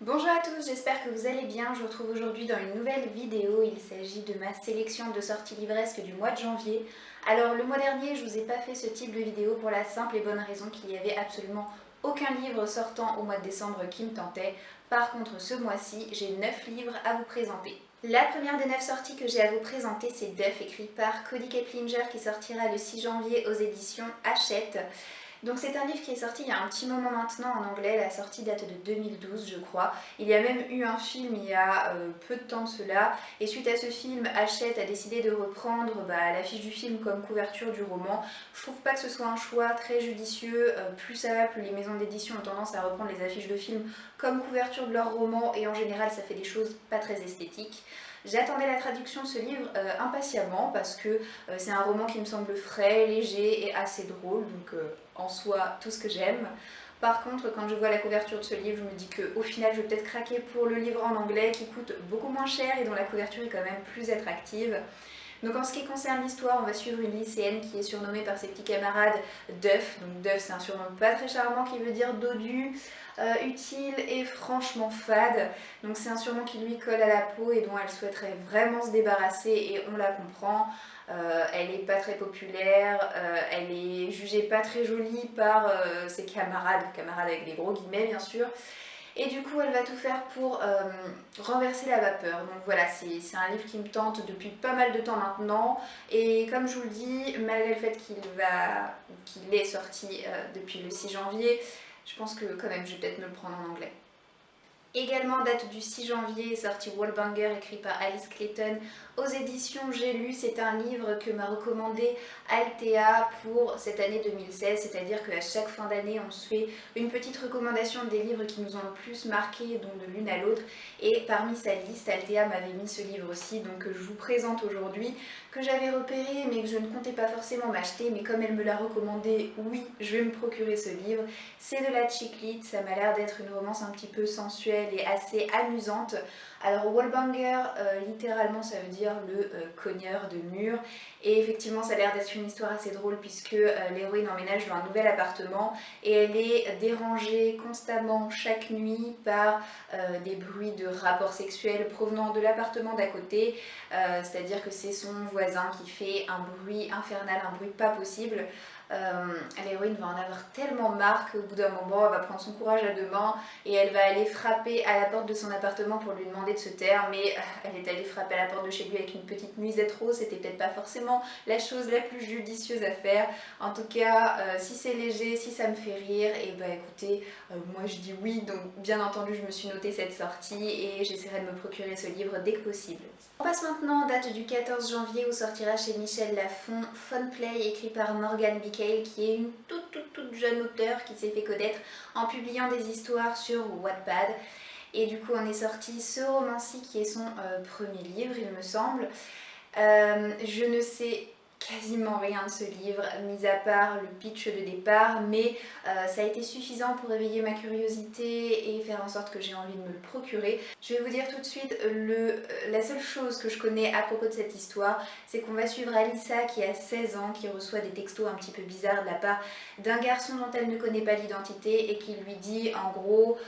Bonjour à tous, j'espère que vous allez bien. Je vous retrouve aujourd'hui dans une nouvelle vidéo. Il s'agit de ma sélection de sorties livresques du mois de janvier. Alors le mois dernier, je vous ai pas fait ce type de vidéo pour la simple et bonne raison qu'il n'y avait absolument aucun livre sortant au mois de décembre qui me tentait. Par contre, ce mois-ci, j'ai 9 livres à vous présenter. La première des 9 sorties que j'ai à vous présenter, c'est Duff, écrit par Cody Keplinger, qui sortira le 6 janvier aux éditions Hachette. Donc c'est un livre qui est sorti il y a un petit moment maintenant en anglais, la sortie date de 2012 je crois. Il y a même eu un film il y a peu de temps de cela, et suite à ce film, Hachette a décidé de reprendre l'affiche du film comme couverture du roman. Je trouve pas que ce soit un choix très judicieux, plus ça va, plus les maisons d'édition ont tendance à reprendre les affiches de films comme couverture de leurs romans, et en général ça fait des choses pas très esthétiques. J'attendais la traduction de ce livre impatiemment parce que c'est un roman qui me semble frais, léger et assez drôle, donc en soi tout ce que j'aime. Par contre, quand je vois la couverture de ce livre, je me dis qu'au final, je vais peut-être craquer pour le livre en anglais qui coûte beaucoup moins cher et dont la couverture est quand même plus attractive. Donc en ce qui concerne l'histoire, on va suivre une lycéenne qui est surnommée par ses petits camarades Duff. Donc Duff, c'est un surnom pas très charmant qui veut dire dodu, utile et franchement fade. Donc c'est un surnom qui lui colle à la peau et dont elle souhaiterait vraiment se débarrasser, et on la comprend. Elle est pas très populaire, elle est jugée pas très jolie par ses camarades avec des gros guillemets bien sûr. Et du coup, elle va tout faire pour renverser la vapeur. Donc voilà, c'est un livre qui me tente depuis pas mal de temps maintenant. Et comme je vous le dis, malgré le fait qu'il est sorti depuis le 6 janvier, je pense que quand même, je vais peut-être me le prendre en anglais. Également, date du 6 janvier, est sorti Wallbanger, écrit par Alice Clayton aux éditions J'ai lu. C'est un livre que m'a recommandé Altea pour cette année 2016, c'est-à-dire qu'à chaque fin d'année, on se fait une petite recommandation des livres qui nous ont le plus marqué, donc de l'une à l'autre. Et parmi sa liste, Altea m'avait mis ce livre aussi, donc que je vous présente aujourd'hui, que j'avais repéré mais que je ne comptais pas forcément m'acheter. Mais comme elle me l'a recommandé, oui, je vais me procurer ce livre. C'est de la chick lit, ça m'a l'air d'être une romance un petit peu sensuelle et assez amusante. Alors Wallbanger, littéralement ça veut dire le cogneur de mur, et effectivement ça a l'air d'être une histoire assez drôle puisque l'héroïne emménage dans un nouvel appartement et elle est dérangée constamment chaque nuit par des bruits de rapports sexuels provenant de l'appartement d'à côté, c'est-à-dire que c'est son voisin qui fait un bruit infernal, un bruit pas possible. L'héroïne va en avoir tellement marre qu'au bout d'un moment elle va prendre son courage à deux mains et elle va aller frapper à la porte de son appartement pour lui demander de se taire, mais elle est allée frapper à la porte de chez lui avec une petite nuisette rose, c'était peut-être pas forcément la chose la plus judicieuse à faire. En tout cas, si c'est léger, si ça me fait rire, et bah écoutez, moi je dis oui, donc bien entendu je me suis noté cette sortie et j'essaierai de me procurer ce livre dès que possible. On passe maintenant, date du 14 janvier, où sortira chez Michel Lafon Fun Play, écrit par Morgane Bickel, qui est une toute jeune auteure qui s'est fait connaître en publiant des histoires sur Wattpad. Et du coup on est sorti ce roman-ci qui est son premier livre il me semble. Je ne sais quasiment rien de ce livre, mis à part le pitch de départ, mais ça a été suffisant pour éveiller ma curiosité et faire en sorte que j'ai envie de me le procurer. Je vais vous dire tout de suite, la seule chose que je connais à propos de cette histoire, c'est qu'on va suivre Alissa qui a 16 ans, qui reçoit des textos un petit peu bizarres de la part d'un garçon dont elle ne connaît pas l'identité et qui lui dit en gros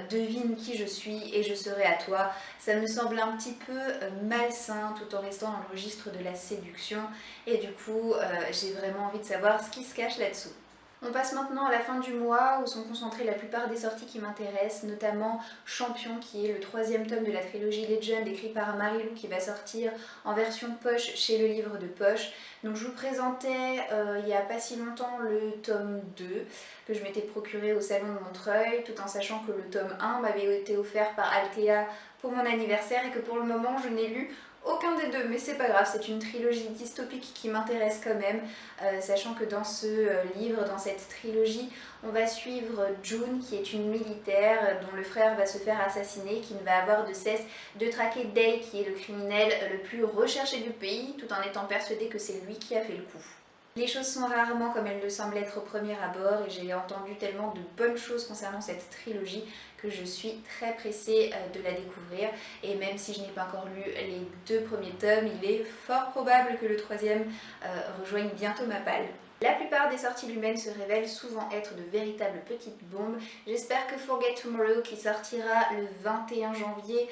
devine qui je suis et je serai à toi. Ça me semble un petit peu malsain tout en restant dans le registre de la séduction, et du coup j'ai vraiment envie de savoir ce qui se cache là-dessous. On passe maintenant à la fin du mois où sont concentrées la plupart des sorties qui m'intéressent, notamment Champion qui est le troisième tome de la trilogie Legend écrit par Marie-Lou, qui va sortir en version poche chez le livre de poche. Donc je vous présentais il n'y a pas si longtemps le tome 2 que je m'étais procuré au salon de Montreuil, tout en sachant que le tome 1 m'avait été offert par Altea pour mon anniversaire et que pour le moment je n'ai lu aucun des deux, mais c'est pas grave, c'est une trilogie dystopique qui m'intéresse quand même, sachant que dans ce livre, dans cette trilogie, on va suivre June qui est une militaire dont le frère va se faire assassiner, qui ne va avoir de cesse de traquer Day qui est le criminel le plus recherché du pays, tout en étant persuadé que c'est lui qui a fait le coup. Les choses sont rarement comme elles le semblent être au premier abord, et j'ai entendu tellement de bonnes choses concernant cette trilogie que je suis très pressée de la découvrir. Et même si je n'ai pas encore lu les deux premiers tomes, il est fort probable que le troisième rejoigne bientôt ma palle. La plupart des sorties Lumen se révèlent souvent être de véritables petites bombes. J'espère que Forget Tomorrow, qui sortira le 21 janvier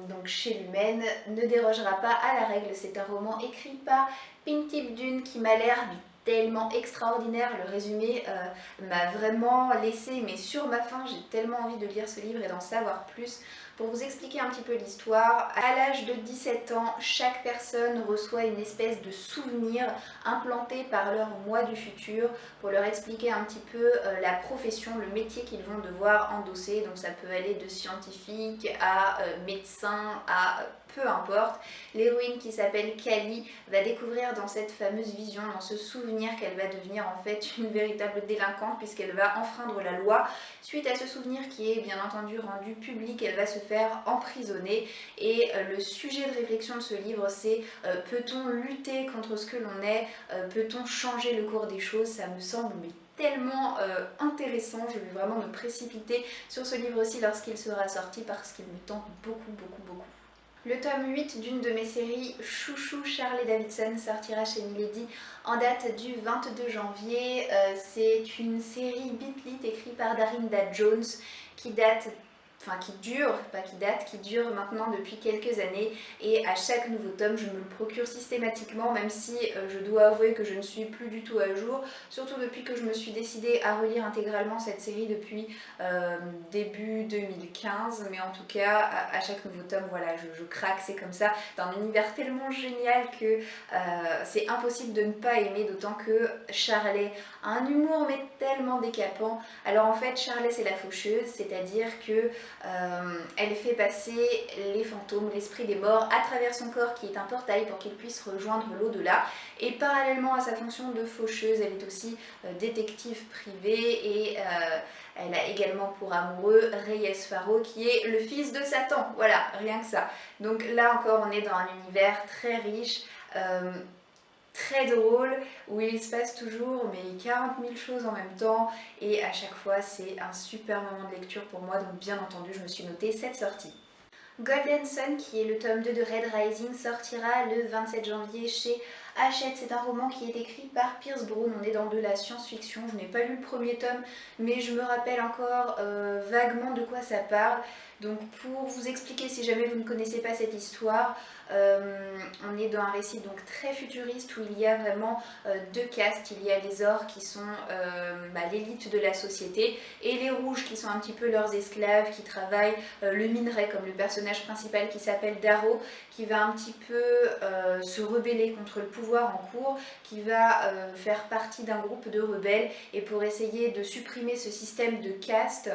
donc chez Lumen, ne dérogera pas à la règle. C'est un roman écrit par Pink Tip Dune qui m'a l'air tellement extraordinaire. Le résumé m'a vraiment laissé sur ma faim. J'ai tellement envie de lire ce livre et d'en savoir plus. Pour vous expliquer un petit peu l'histoire, à l'âge de 17 ans, chaque personne reçoit une espèce de souvenir implanté par leur moi du futur pour leur expliquer un petit peu la profession, le métier qu'ils vont devoir endosser. Donc ça peut aller de scientifique à médecin à peu importe. L'héroïne qui s'appelle Kali va découvrir dans cette fameuse vision, dans ce souvenir, qu'elle va devenir en fait une véritable délinquante puisqu'elle va enfreindre la loi. Suite à ce souvenir qui est bien entendu rendu public, elle va se faire emprisonner et le sujet de réflexion de ce livre c'est peut-on lutter contre ce que l'on est, peut-on changer le cours des choses. Ça me semble tellement intéressant, je vais vraiment me précipiter sur ce livre aussi lorsqu'il sera sorti parce qu'il me tente beaucoup. Le tome 8 d'une de mes séries chouchou Charlie Davidson sortira chez Milady en date du 22 janvier. C'est une série Beat Lit écrite par Darinda Jones qui dure maintenant depuis quelques années, et à chaque nouveau tome je me le procure systématiquement, même si je dois avouer que je ne suis plus du tout à jour, surtout depuis que je me suis décidée à relire intégralement cette série depuis début 2015, mais en tout cas à chaque nouveau tome voilà je craque, c'est comme ça, c'est un univers tellement génial que c'est impossible de ne pas aimer, d'autant que Charlie a un humour mais tellement décapant. Alors en fait Charlie c'est la faucheuse, c'est-à-dire que elle fait passer les fantômes, l'esprit des morts à travers son corps qui est un portail pour qu'il puisse rejoindre l'au-delà, et parallèlement à sa fonction de faucheuse elle est aussi détective privée, et elle a également pour amoureux Reyes Faro qui est le fils de Satan, voilà, rien que ça. Donc là encore on est dans un univers très riche, très drôle, où il se passe toujours 40 000 choses en même temps, et à chaque fois c'est un super moment de lecture pour moi, donc bien entendu je me suis noté cette sortie. Golden Sun, qui est le tome 2 de Red Rising, sortira le 27 janvier chez Hachette. C'est un roman qui est écrit par Pierce Brown. On est dans de la science-fiction. Je n'ai pas lu le premier tome, mais je me rappelle encore vaguement de quoi ça parle. Donc pour vous expliquer, si jamais vous ne connaissez pas cette histoire, on est dans un récit donc très futuriste où il y a vraiment deux castes. Il y a les Ors qui sont l'élite de la société, et les Rouges qui sont un petit peu leurs esclaves, qui travaillent le minerai, comme le personnage principal qui s'appelle Darrow, qui va un petit peu se rebeller contre le pouvoir en cours, qui va faire partie d'un groupe de rebelles, et pour essayer de supprimer ce système de caste,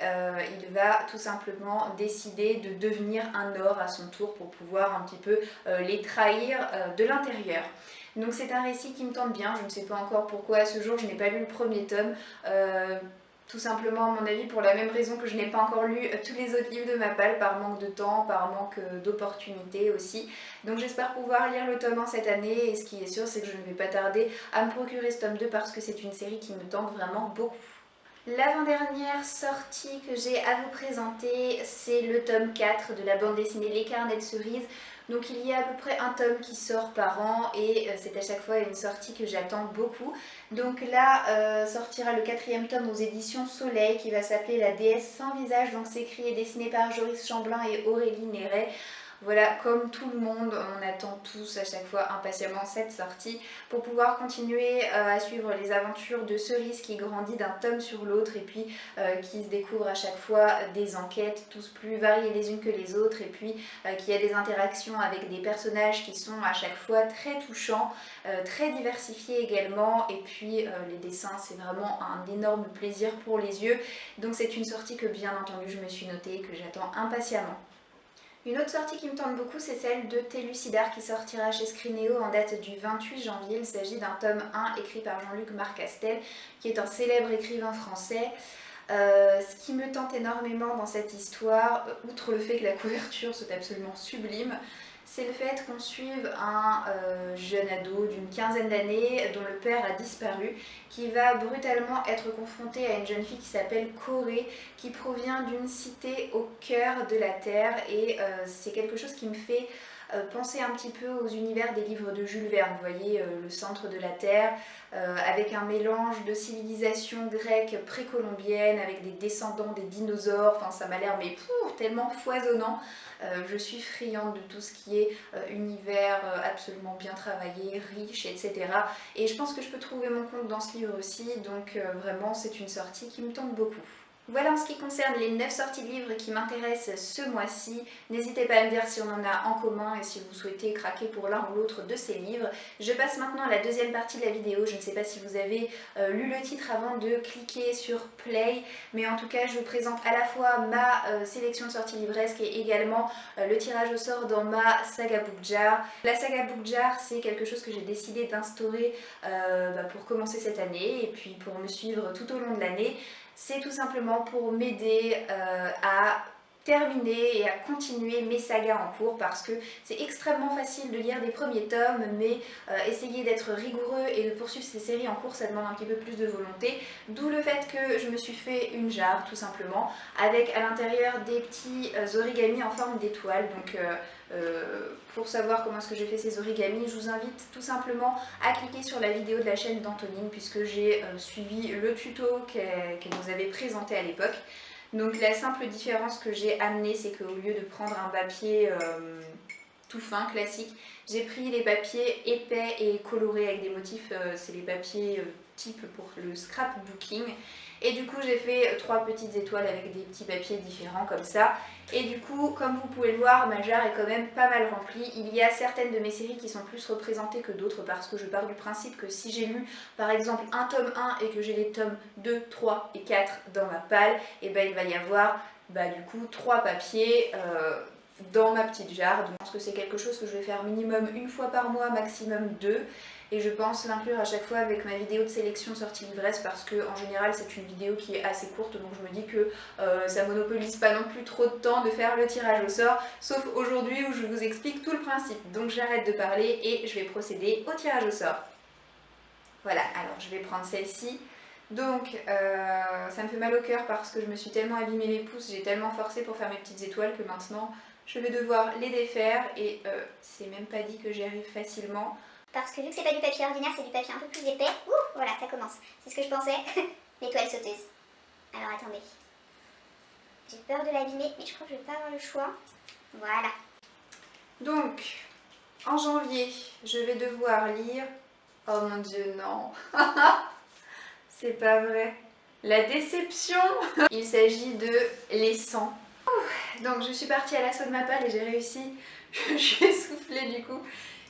il va tout simplement décider de devenir un Or à son tour pour pouvoir un petit peu les trahir de l'intérieur. Donc c'est un récit qui me tente bien, je ne sais pas encore pourquoi à ce jour je n'ai pas lu le premier tome. Tout simplement, à mon avis, pour la même raison que je n'ai pas encore lu tous les autres livres de ma palle, par manque de temps, par manque d'opportunités aussi. Donc j'espère pouvoir lire le tome 1 cette année, et ce qui est sûr, c'est que je ne vais pas tarder à me procurer ce tome 2 parce que c'est une série qui me tente vraiment beaucoup. L'avant-dernière sortie que j'ai à vous présenter, c'est le tome 4 de la bande dessinée Les Carnets de Cerises. Donc il y a à peu près un tome qui sort par an, et c'est à chaque fois une sortie que j'attends beaucoup. Donc là sortira le 4e tome aux éditions Soleil, qui va s'appeler La déesse sans visage. Donc c'est écrit et dessiné par Joris Chamblin et Aurélie Néret. Voilà, comme tout le monde, on attend tous à chaque fois impatiemment cette sortie pour pouvoir continuer à suivre les aventures de Cerise qui grandit d'un tome sur l'autre, et puis qui se découvre à chaque fois des enquêtes tous plus variées les unes que les autres, et puis qui a des interactions avec des personnages qui sont à chaque fois très touchants, très diversifiés également, et puis les dessins c'est vraiment un énorme plaisir pour les yeux. Donc c'est une sortie que bien entendu je me suis notée et que j'attends impatiemment. Une autre sortie qui me tente beaucoup, c'est celle de Télucidar qui sortira chez Scrinéo en date du 28 janvier. Il s'agit d'un tome 1 écrit par Jean-Luc Marcastel, qui est un célèbre écrivain français. Ce qui me tente énormément dans cette histoire, outre le fait que la couverture soit absolument sublime, c'est le fait qu'on suive un jeune ado d'une quinzaine d'années dont le père a disparu, qui va brutalement être confronté à une jeune fille qui s'appelle Corée, qui provient d'une cité au cœur de la Terre, et c'est quelque chose qui me fait penser un petit peu aux univers des livres de Jules Verne, vous voyez, le centre de la Terre, avec un mélange de civilisation grecque précolombienne, avec des descendants des dinosaures, enfin ça m'a l'air mais tellement foisonnant. Je suis friande de tout ce qui est univers absolument bien travaillé, riche, etc. Et je pense que je peux trouver mon compte dans ce livre aussi, donc vraiment c'est une sortie qui me tente beaucoup. Voilà en ce qui concerne les 9 sorties de livres qui m'intéressent ce mois-ci. N'hésitez pas à me dire si on en a en commun et si vous souhaitez craquer pour l'un ou l'autre de ces livres. Je passe maintenant à la deuxième partie de la vidéo. Je ne sais pas si vous avez lu le titre avant de cliquer sur Play, mais en tout cas je vous présente à la fois ma sélection de sorties livresques et également le tirage au sort dans ma saga Book Jar. La saga Book Jar, c'est quelque chose que j'ai décidé d'instaurer pour commencer cette année et puis pour me suivre tout au long de l'année. C'est tout simplement pour m'aider à terminer et à continuer mes sagas en cours parce que c'est extrêmement facile de lire des premiers tomes, mais essayer d'être rigoureux et de poursuivre ces séries en cours, ça demande un petit peu plus de volonté, d'où le fait que je me suis fait une jarre tout simplement avec à l'intérieur des petits origamis en forme d'étoile. Donc pour savoir comment est-ce que j'ai fait ces origamis, je vous invite tout simplement à cliquer sur la vidéo de la chaîne d'Antonine puisque j'ai suivi le tuto qu'elle nous avait présenté à l'époque. Donc la simple différence que j'ai amenée, c'est qu'au lieu de prendre un papier tout fin, classique, j'ai pris les papiers épais et colorés avec des motifs, c'est les papiers type pour le scrapbooking. Et du coup j'ai fait 3 petites étoiles avec des petits papiers différents comme ça. Et du coup, comme vous pouvez le voir, ma jarre est quand même pas mal remplie. Il y a certaines de mes séries qui sont plus représentées que d'autres parce que je pars du principe que si j'ai lu par exemple un tome 1 et que j'ai les tomes 2, 3 et 4 dans ma palle, et ben il va y avoir du coup 3 papiers dans ma petite jarre. Donc je pense que c'est quelque chose que je vais faire minimum une fois par mois, maximum 2. Et je pense l'inclure à chaque fois avec ma vidéo de sélection de sortie livresse parce que en général c'est une vidéo qui est assez courte, donc je me dis que ça monopolise pas non plus trop de temps de faire le tirage au sort, sauf aujourd'hui où je vous explique tout le principe. Donc j'arrête de parler et je vais procéder au tirage au sort. Voilà, alors je vais prendre celle-ci. Donc ça me fait mal au cœur parce que je me suis tellement abîmé les pouces, j'ai tellement forcé pour faire mes petites étoiles que maintenant je vais devoir les défaire et c'est même pas dit que j'y arrive facilement. Parce que vu que c'est pas du papier ordinaire, c'est du papier un peu plus épais. Ouh, voilà, ça commence. C'est ce que je pensais. L'étoile sauteuse. Alors attendez. J'ai peur de l'abîmer, mais je crois que je vais pas avoir le choix. Voilà. Donc, en janvier, je vais devoir lire... Oh mon dieu, non. C'est pas vrai. La déception. Il s'agit de Les 100. Donc je suis partie à l'assaut de ma palle et j'ai réussi. Je suis essoufflée du coup.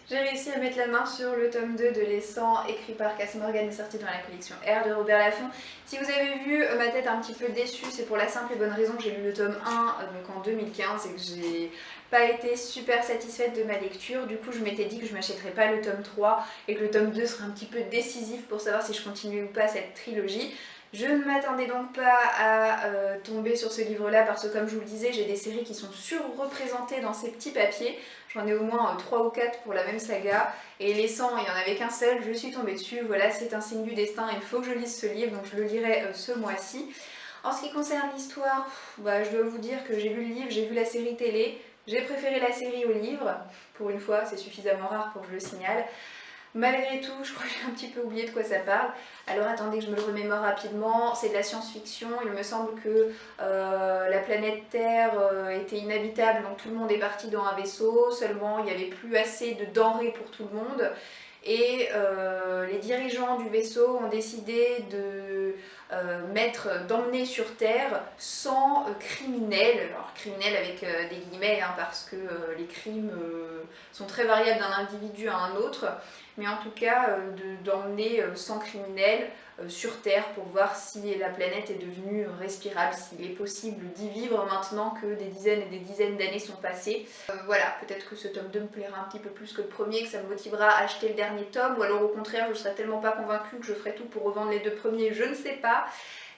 J'ai réussi à mettre la main sur le tome 2 de Les 100 écrit par Cass Morgan et sorti dans la collection R de Robert Laffont. Si vous avez vu ma tête un petit peu déçue, c'est pour la simple et bonne raison que j'ai lu le tome 1 donc en 2015 et que j'ai pas été super satisfaite de ma lecture. Du coup je m'étais dit que je m'achèterais pas le tome 3 et que le tome 2 serait un petit peu décisif pour savoir si je continuais ou pas cette trilogie. Je ne m'attendais donc pas à tomber sur ce livre-là parce que comme je vous le disais, j'ai des séries qui sont surreprésentées dans ces petits papiers. J'en ai au moins 3 ou 4 pour la même saga. Et Les 100, il n'y en avait qu'un seul, je suis tombée dessus. Voilà, c'est un signe du destin, il faut que je lise ce livre, donc je le lirai ce mois-ci. En ce qui concerne l'histoire, je dois vous dire que j'ai vu le livre, j'ai vu la série télé. J'ai préféré la série au livre. Pour une fois, c'est suffisamment rare pour que je le signale. Malgré tout, je crois que j'ai un petit peu oublié de quoi ça parle. Alors attendez que je me le remémore rapidement. C'est de la science-fiction. Il me semble que la planète Terre était inhabitable, donc tout le monde est parti dans un vaisseau. Seulement, il n'y avait plus assez de denrées pour tout le monde. Et les dirigeants du vaisseau ont décidé de d'emmener sur Terre 100 criminels. Alors criminels avec des guillemets parce que les crimes sont très variables d'un individu à un autre. Mais en tout cas d'emmener 100 criminels sur Terre pour voir si la planète est devenue respirable, s'il est possible d'y vivre maintenant que des dizaines et des dizaines d'années sont passées. Voilà, peut-être que ce tome 2 me plaira un petit peu plus que le premier, que ça me motivera à acheter le dernier tome, ou alors au contraire je serai tellement pas convaincue que je ferai tout pour revendre les 2 premiers, je ne sais pas.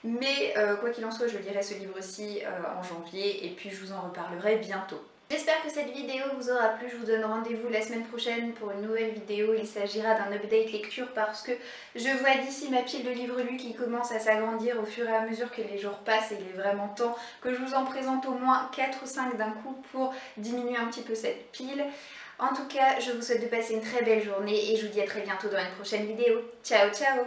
Mais quoi qu'il en soit, je lirai ce livre-ci en janvier et puis je vous en reparlerai bientôt. J'espère que cette vidéo vous aura plu, je vous donne rendez-vous la semaine prochaine pour une nouvelle vidéo. Il s'agira d'un update lecture parce que je vois d'ici ma pile de livres lus qui commence à s'agrandir au fur et à mesure que les jours passent et il est vraiment temps que je vous en présente au moins 4 ou 5 d'un coup pour diminuer un petit peu cette pile. En tout cas, je vous souhaite de passer une très belle journée et je vous dis à très bientôt dans une prochaine vidéo. Ciao ciao!